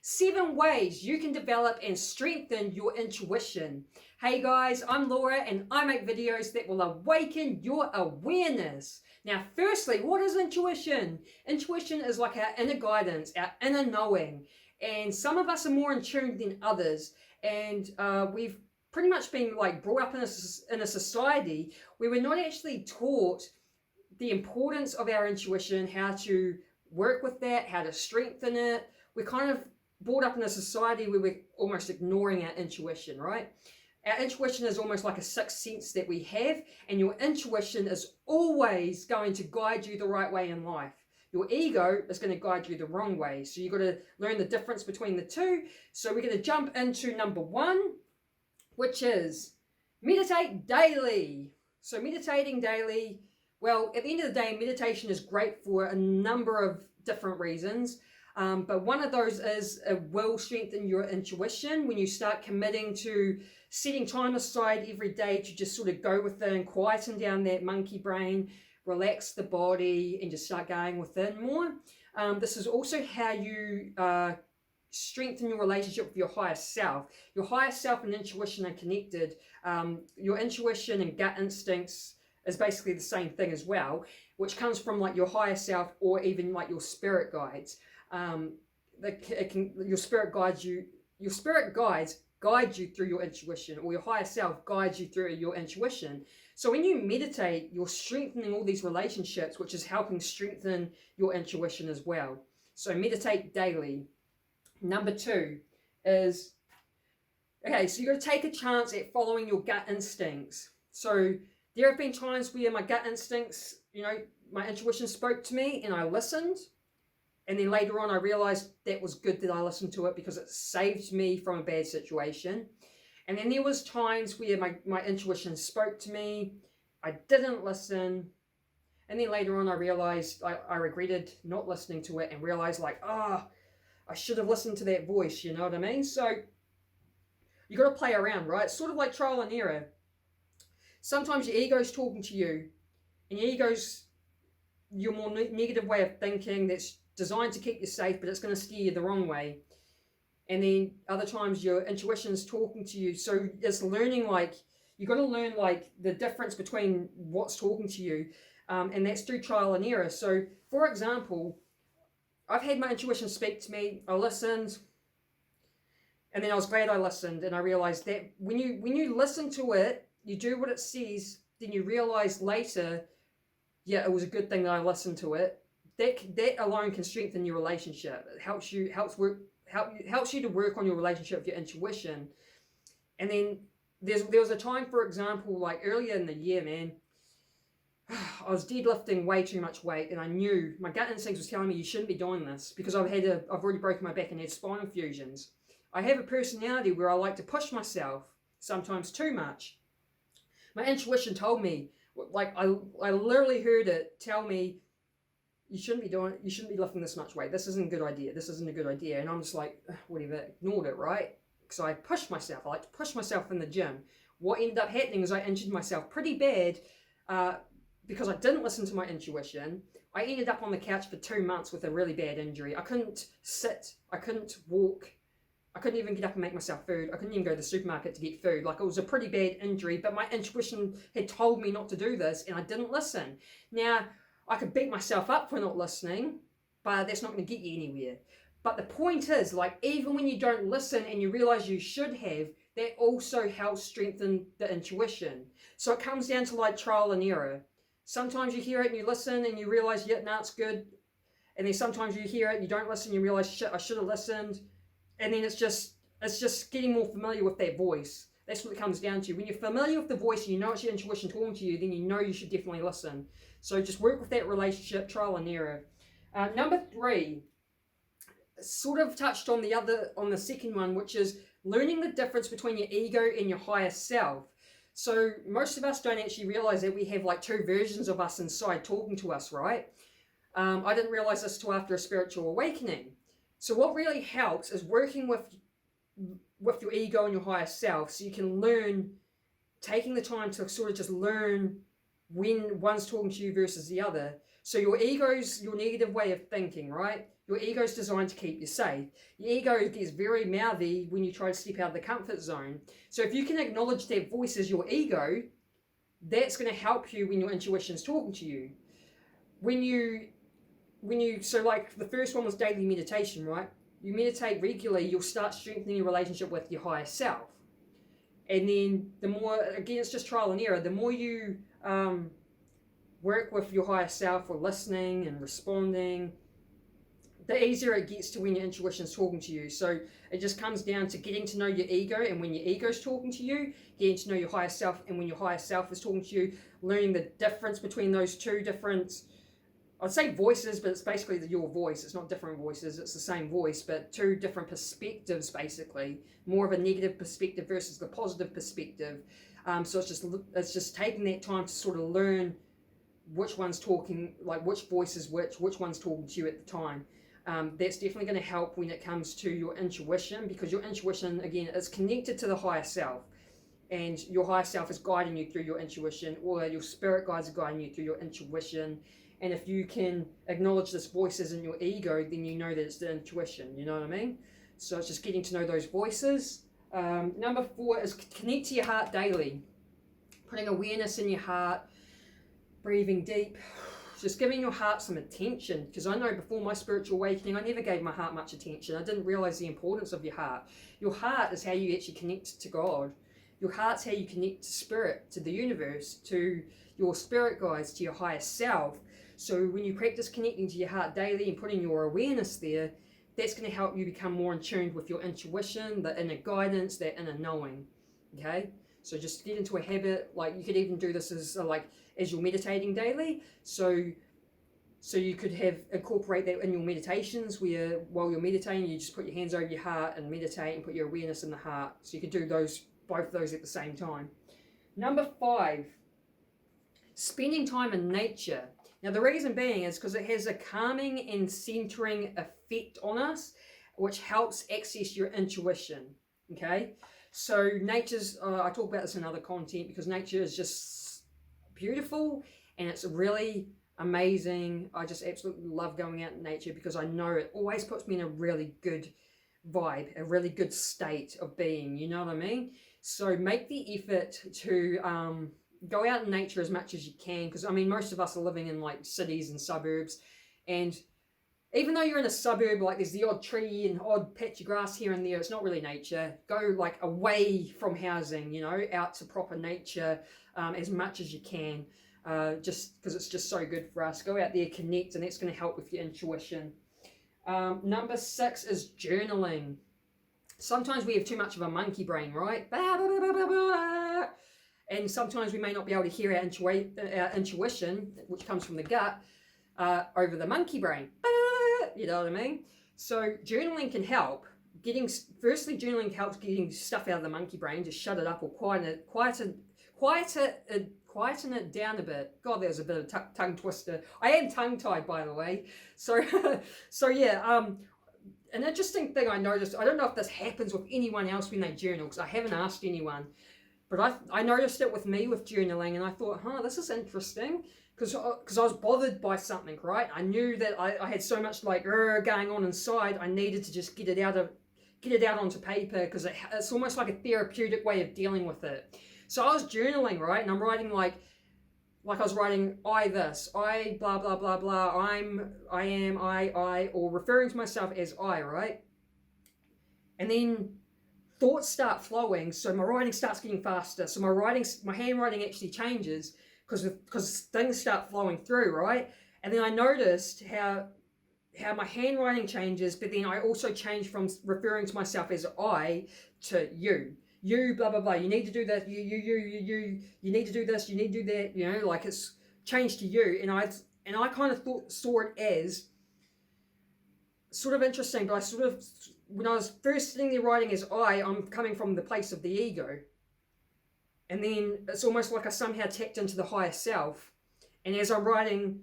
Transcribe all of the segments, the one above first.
7 ways you can develop and strengthen your intuition. Hey guys, I'm Laura and I make videos that will awaken your awareness. Now, firstly, what is intuition? Intuition is like our inner guidance, our inner knowing. And some of us are more in tune than others. And we've pretty much been like brought up in a society where we're not actually taught the importance of our intuition, how to work with that, how to strengthen it. We're kind of brought up in a society where we're almost ignoring our intuition, right? Our intuition is almost like a sixth sense that we have, and your intuition is always going to guide you the right way in life. Your ego is going to guide you the wrong way. So you've got to learn the difference between the two. So we're going to jump into number 1, which is meditate daily. So meditating daily, well, at the end of the day, meditation is great for a number of different reasons. But one of those is it will strengthen your intuition when you start committing to setting time aside every day to just sort of go within, quieten down that monkey brain, relax the body, and just start going within more. This is also how you strengthen your relationship with your higher self. Your higher self and intuition are connected. Your intuition and gut instincts is basically the same thing as well, which comes from like your higher self or even like your spirit guides. Your spirit guides you. Your spirit guides guide you through your intuition, or your higher self guides you through your intuition. So when you meditate, you're strengthening all these relationships, which is helping strengthen your intuition as well. So meditate daily. Number 2 is, okay, so you've got to take a chance at following your gut instincts. So there have been times where my gut instincts, my intuition spoke to me and I listened. And then later on, I realized that was good that I listened to it because it saved me from a bad situation. And then there was times where my intuition spoke to me. I didn't listen. And then later on, I realized I regretted not listening to it and realized I should have listened to that voice. You know what I mean? So you got to play around, right? It's sort of like trial and error. Sometimes your ego's talking to you, and your ego's your more negative way of thinking that's designed to keep you safe, but it's going to steer you the wrong way. And then other times your intuition's talking to you. So it's learning, you got to learn the difference between what's talking to you, and that's through trial and error. So for example, I've had my intuition speak to me. I listened, and then I was glad I listened, and I realized that when you listen to it, you do what it says, then you realize later, yeah, it was a good thing that I listened to it. That alone can strengthen your relationship. It helps you to work on your relationship with your intuition. And then there was a time, for example, like earlier in the year, man, I was deadlifting way too much weight, and I knew my gut instincts was telling me you shouldn't be doing this because I've already broken my back and had spinal fusions. I have a personality where I like to push myself, sometimes too much. My intuition told me, I literally heard it tell me, you shouldn't be lifting this much weight. This isn't a good idea. And I'm just like, whatever, ignored it, right? Because I pushed myself. I like to push myself in the gym. What ended up happening is I injured myself pretty bad because I didn't listen to my intuition. I ended up on the couch for 2 months with a really bad injury. I couldn't sit. I couldn't walk. I couldn't even get up and make myself food. I couldn't even go to the supermarket to get food. It was a pretty bad injury, but my intuition had told me not to do this, and I didn't listen. Now, I could beat myself up for not listening, but that's not going to get you anywhere. But the point is, even when you don't listen and you realize you should have, that also helps strengthen the intuition. So it comes down to trial and error. Sometimes you hear it and you listen and you realize, yeah, no, it's good. And then sometimes you hear it and you don't listen, you realize, shit, I should have listened. And then it's just getting more familiar with that voice. That's what it comes down to. When you're familiar with the voice and you know it's your intuition talking to you, then you know you should definitely listen. So just work with that relationship, trial and error. Number 3, sort of touched on the second one, which is learning the difference between your ego and your higher self. So most of us don't actually realize that we have 2 versions of us inside talking to us, right? I didn't realize this till after a spiritual awakening. So what really helps is working with your ego and your higher self, so you can learn, taking the time to sort of just learn when one's talking to you versus the other. So your ego's your negative way of thinking, right? Your ego's designed to keep you safe. Your ego gets very mouthy when you try to step out of the comfort zone. So if you can acknowledge that voice as your ego, that's going to help you when your intuition's talking to you. So like the first one was daily meditation, right? You meditate regularly, you'll start strengthening your relationship with your higher self. And then the more, again, it's just trial and error, the more you work with your higher self or listening and responding, the easier it gets to when your intuition's talking to you. So it just comes down to getting to know your ego, and when your ego's talking to you, getting to know your higher self, and when your higher self is talking to you, learning the difference between those two different, I'd say voices, but it's basically your voice. It's not different voices, it's the same voice, but two different perspectives basically. More of a negative perspective versus the positive perspective. So it's just taking that time to sort of learn which one's talking, like which voice is which one's talking to you at the time. That's definitely going to help when it comes to your intuition, because your intuition, again, is connected to the higher self, and your higher self is guiding you through your intuition, or your spirit guides are guiding you through your intuition. And if you can acknowledge this voice isn't your ego, then you know that it's the intuition, you know what I mean? So it's just getting to know those voices. Number 4 is connect to your heart daily. Putting awareness in your heart, breathing deep, just giving your heart some attention. Because I know before my spiritual awakening, I never gave my heart much attention. I didn't realize the importance of your heart. Your heart is how you actually connect to God. Your heart's how you connect to spirit, to the universe, to your spirit guides, to your higher self. So when you practice connecting to your heart daily and putting your awareness there, that's going to help you become more in tune with your intuition, the inner guidance, that inner knowing. Okay? So just get into a habit. Like you could even do this as you're meditating daily. So you could incorporate that in your meditations, where while you're meditating, you just put your hands over your heart and meditate and put your awareness in the heart. So you could do both of those at the same time. Number 5, spending time in nature. Now the reason being is because it has a calming and centering effect on us, which helps access your intuition. Okay, so nature's, I talk about this in other content, because nature is just beautiful and it's really amazing. I just absolutely love going out in nature, because I know it always puts me in a really good vibe, a really good state of being, you know what I mean? So make the effort to go out in nature as much as you can, because I mean most of us are living in like cities and suburbs, and even though you're in a suburb, like there's the odd tree and odd patch of grass here and there, it's not really nature. Go like away from housing, you know, out to proper nature as much as you can, just because it's just so good for us. Go out there, connect, and that's going to help with your intuition. Number 6 is journaling. Sometimes we have too much of a monkey brain, right? And sometimes we may not be able to hear our intuition, which comes from the gut, over the monkey brain. You know what I mean? So journaling can help. Journaling helps getting stuff out of the monkey brain, just shut it up or quieten it down a bit. God, there's a bit of tongue twister. I am tongue-tied, by the way. So yeah, an interesting thing I noticed, I don't know if this happens with anyone else when they journal, because I haven't asked anyone, but I noticed it with me with journaling, and I thought, this is interesting, because I was bothered by something, right? I knew that I had so much like going on inside. I needed to just get it out onto paper, because it's almost like a therapeutic way of dealing with it. So I was journaling, right? And I'm writing like I was writing I blah blah blah blah, I am, or referring to myself as I, right? And then thoughts start flowing, so my writing starts getting faster. So my handwriting actually changes because things start flowing through, right? And then I noticed how my handwriting changes, but then I also change from referring to myself as I to you. You, blah, blah, blah. You need to do that. You need to do this. You need to do that. You know, like it's changed to you. And I kind of saw it as sort of interesting, but when I was first sitting there writing as I'm coming from the place of the ego. And then it's almost like I somehow tapped into the higher self. And as I'm writing,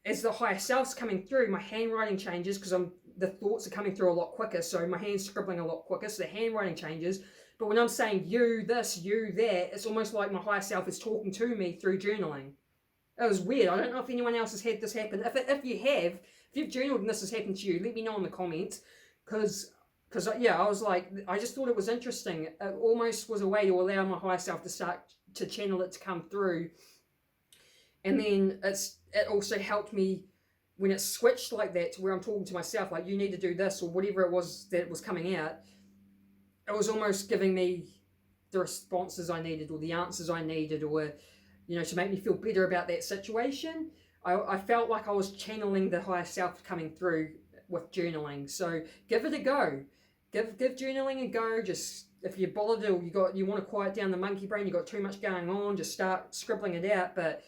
as the higher self's coming through, my handwriting changes, because the thoughts are coming through a lot quicker. So my hand's scribbling a lot quicker. So the handwriting changes. But when I'm saying you this, you that, it's almost like my higher self is talking to me through journaling. It was weird. I don't know if anyone else has had this happen. If you have, if you've journaled and this has happened to you, let me know in the comments. Because yeah, I was like, I just thought it was interesting. It almost was a way to allow my higher self to start to channel it to come through. And then it also helped me when it switched like that to where I'm talking to myself, like, you need to do this or whatever it was that was coming out. It was almost giving me the responses I needed or the answers I needed, or, you know, to make me feel better about that situation. I felt like I was channeling the higher self coming through with journaling. So give it a go. Give journaling a go. Just, if you're bothered or you want to quiet down the monkey brain, you got too much going on, just start scribbling it out. But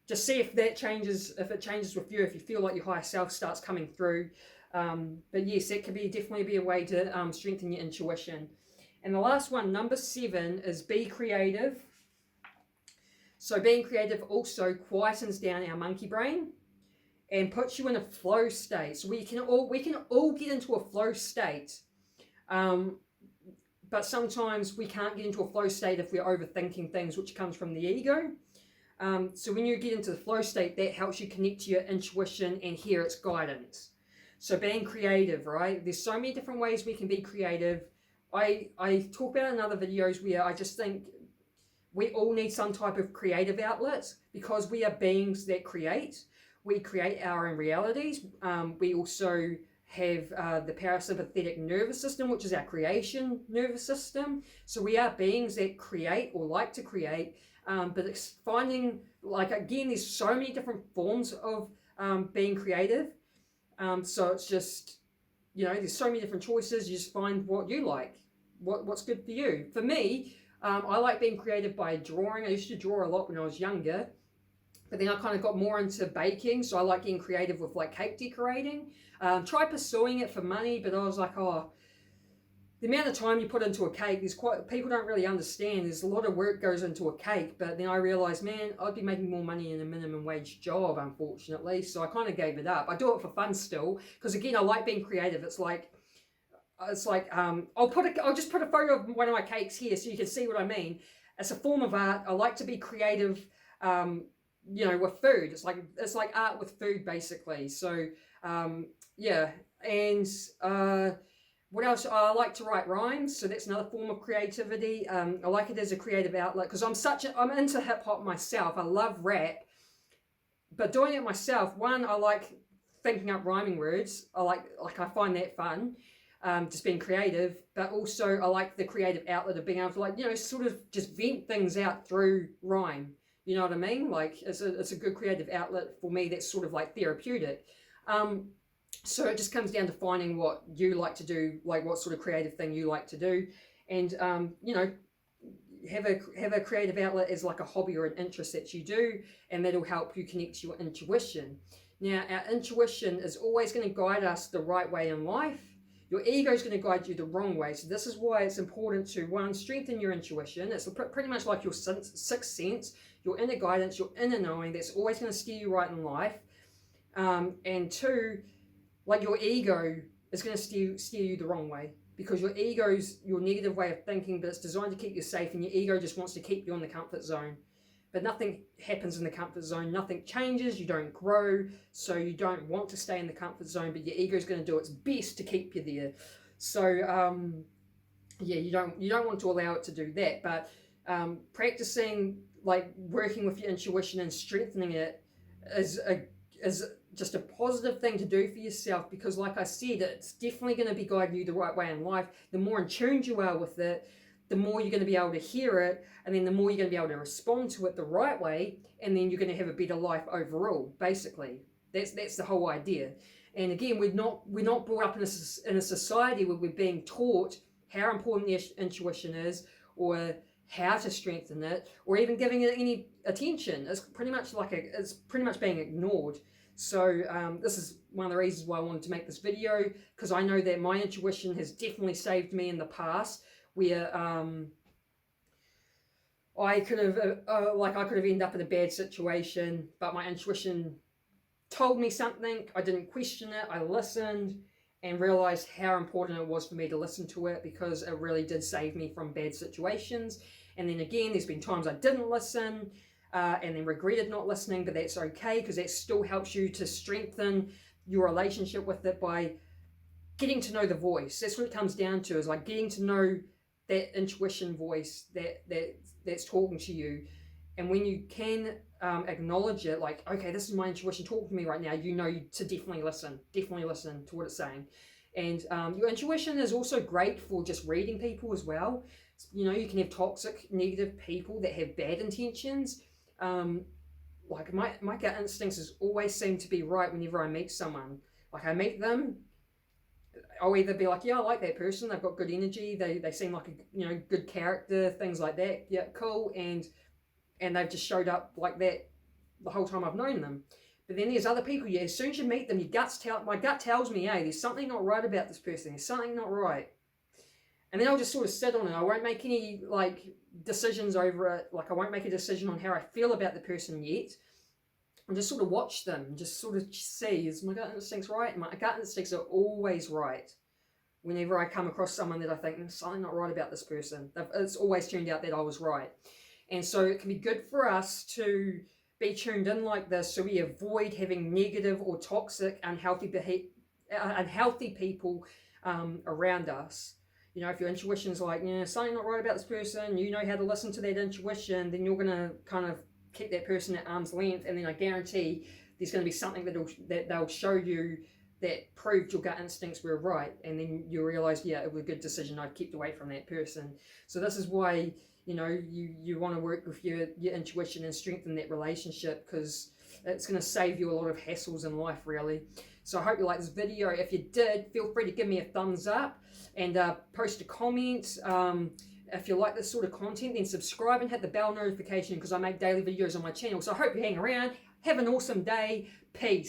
just see if that changes, if it changes with you, if you feel like your higher self starts coming through. But yes, that could definitely be a way to strengthen your intuition. And the last one, number 7, is be creative. So being creative also quietens down our monkey brain and puts you in a flow state. So we can all get into a flow state, but sometimes we can't get into a flow state if we're overthinking things, which comes from the ego. So when you get into the flow state, that helps you connect to your intuition and hear its guidance. So being creative, right? There's so many different ways we can be creative. I talk about in other videos where I just think we all need some type of creative outlet, because we are beings that create. We create our own realities. We also have the parasympathetic nervous system, which is our creation nervous system. So we are beings that create or like to create. But it's finding, like, again, there's so many different forms of being creative. So it's just, you know, there's so many different choices. You just find what you like, what's good for you. For me, I like being creative by drawing. I used to draw a lot when I was younger, but then I kind of got more into baking. So I like getting creative with like cake decorating. Try pursuing it for money, but I was like, oh, the amount of time you put into a cake, people don't really understand. There's a lot of work goes into a cake, but then I realized, man, I'd be making more money in a minimum wage job, unfortunately. So I kind of gave it up. I do it for fun still, because again, I like being creative. It's like I'll just put a photo of one of my cakes here so you can see what I mean. It's a form of art. I like to be creative, you know, with food. It's like art with food, basically. So yeah, and what else? I like to write rhymes, so that's another form of creativity. I like it as a creative outlet, because I'm into hip hop myself. I love rap, but doing it myself, one, I like thinking up rhyming words. I find that fun. Just being creative, but also I like the creative outlet of being able to, like, you know, sort of just vent things out through rhyme. You know what I mean? Like, it's a good creative outlet for me that's sort of like therapeutic. So it just comes down to finding what you like to do, like what sort of creative thing you like to do, and you know, have a creative outlet as like a hobby or an interest that you do, and that'll help you connect to your intuition. Now, our intuition is always going to guide us the right way in life. Your ego is going to guide you the wrong way. So this is why it's important to, one, strengthen your intuition. It's pretty much like your sixth sense, your inner guidance, your inner knowing that's always going to steer you right in life. And two, like, your ego is going to steer you the wrong way, because your ego's your negative way of thinking, but it's designed to keep you safe, and your ego just wants to keep you in the comfort zone. But nothing happens in the comfort zone. Nothing changes. You don't grow. So you don't want to stay in the comfort zone, but your ego is going to do its best to keep you there. So yeah, you don't want to allow it to do that. But practicing, like, working with your intuition and strengthening it is just a positive thing to do for yourself, because, like I said, it's definitely going to be guiding you the right way in life. The more in tune you are with it, the more you're going to be able to hear it, and then the more you're going to be able to respond to it the right way, and then you're going to have a better life overall. Basically, that's the whole idea. And again, we're not brought up in a society where we're being taught how important the intuition is, or how to strengthen it, or even giving it any attention. It's pretty much being ignored. So this is one of the reasons why I wanted to make this video, because I know that my intuition has definitely saved me in the past, where I could have ended up in a bad situation, but my intuition told me something. I didn't question it. I listened and realized how important it was for me to listen to it, because it really did save me from bad situations. And then again, there's been times I didn't listen, and then regretted not listening, but that's okay because that still helps you to strengthen your relationship with it by getting to know the voice. That's what it comes down to, is like getting to know that intuition voice that's talking to you. And when you can acknowledge it, like, okay, this is my intuition talking to me right now, you know to definitely listen to what it's saying. And your intuition is also great for just reading people as well. You know, you can have toxic, negative people that have bad intentions. Like my gut instincts has always seemed to be right whenever I meet someone. Like I meet them, I'll either be like, yeah, I like that person. They've got good energy. They seem like a good character, things like that. Yeah, cool. And they've just showed up like that the whole time I've known them. But then there's other people. Yeah, as soon as you meet them, my gut tells me, hey, there's something not right about this person. There's something not right. And then I'll just sort of sit on it. I won't make any decisions over it. Like I won't make a decision on how I feel about the person yet. And just sort of watch them, just sort of see, is my gut instincts right? And my gut instincts are always right. Whenever I come across someone that I think there's something not right about this person, it's always turned out that I was right. And so it can be good for us to be tuned in like this, so we avoid having negative or toxic, unhealthy people around us. You know, if your intuition is like, something not right about this person, you know how to listen to that intuition, then you're going to kind of keep that person at arm's length, and then I guarantee there's going to be something that they'll show you that proved your gut instincts were right, and then you realize, yeah, it was a good decision. I've kept away from that person. So this is why you want to work with your intuition and strengthen that relationship, because it's going to save you a lot of hassles in life, really. So I hope you like this video. If you did, feel free to give me a thumbs up and post a comment. If you like this sort of content, then subscribe and hit the bell notification, because I make daily videos on my channel. So I hope you hang around. Have an awesome day. Peace.